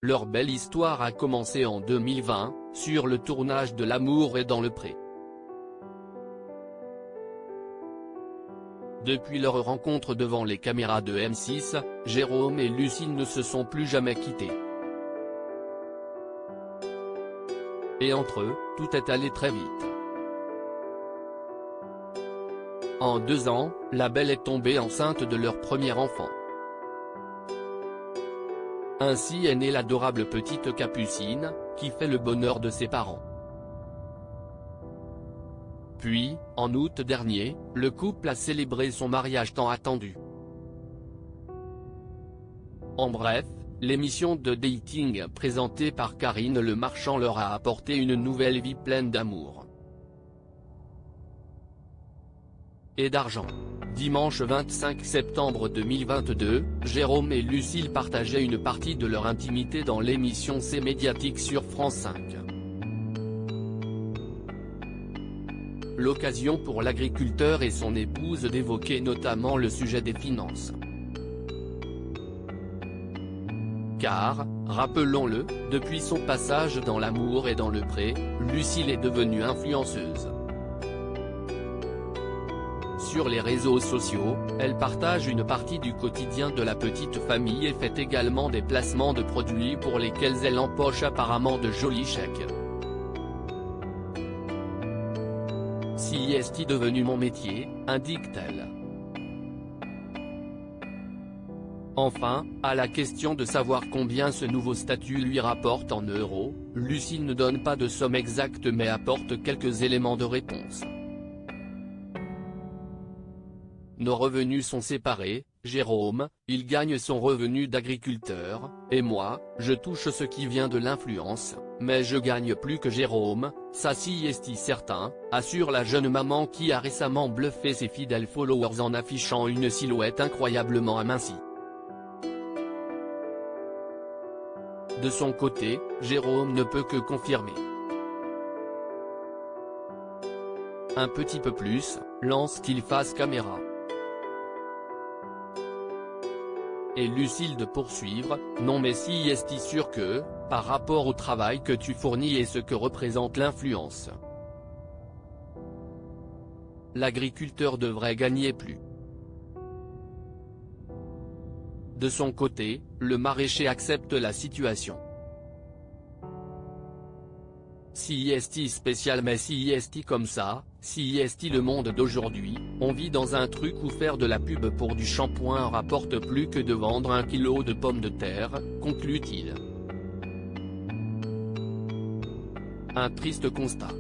leur belle histoire a commencé en 2020, sur le tournage de L'amour est dans le pré. Depuis leur rencontre devant les caméras de M6, Jérôme et Lucille ne se sont plus jamais quittés. Et entre eux, tout est allé très vite. En 2 ans, la belle est tombée enceinte de leur premier enfant. Ainsi est née l'adorable petite Capucine, qui fait le bonheur de ses parents. Puis, en août dernier, le couple a célébré son mariage tant attendu. En bref, l'émission de dating présentée par Karine Le Marchand leur a apporté une nouvelle vie pleine d'amour et d'argent. Dimanche 25 septembre 2022, Jérôme et Lucille partageaient une partie de leur intimité dans l'émission C'est médiatique sur France 5. L'occasion pour l'agriculteur et son épouse d'évoquer notamment le sujet des finances. Car, rappelons-le, depuis son passage dans L'amour est dans le pré, Lucille est devenue influenceuse. Sur les réseaux sociaux, elle partage une partie du quotidien de la petite famille et fait également des placements de produits pour lesquels elle empoche apparemment de jolis chèques. Si est devenu mon métier, indique-t-elle. Enfin, à la question de savoir combien ce nouveau statut lui rapporte en euros, Lucille ne donne pas de somme exacte mais apporte quelques éléments de réponse. Nos revenus sont séparés, Jérôme, il gagne son revenu d'agriculteur, et moi, je touche ce qui vient de l'influence, mais je gagne plus que Jérôme, ça si est certain, assure la jeune maman qui a récemment bluffé ses fidèles followers en affichant une silhouette incroyablement amincie. De son côté, Jérôme ne peut que confirmer. Un petit peu plus, lance-t-il face caméra. Et Lucille de poursuivre, non mais si est sûr que, par rapport au travail que tu fournis et ce que représente l'influence, l'agriculteur devrait gagner plus. De son côté, le maraîcher accepte la situation. Si est spécial mais si est comme ça, si est le monde d'aujourd'hui, on vit dans un truc où faire de la pub pour du shampoing rapporte plus que de vendre 1 kilo de pommes de terre, conclut-il. Un triste constat.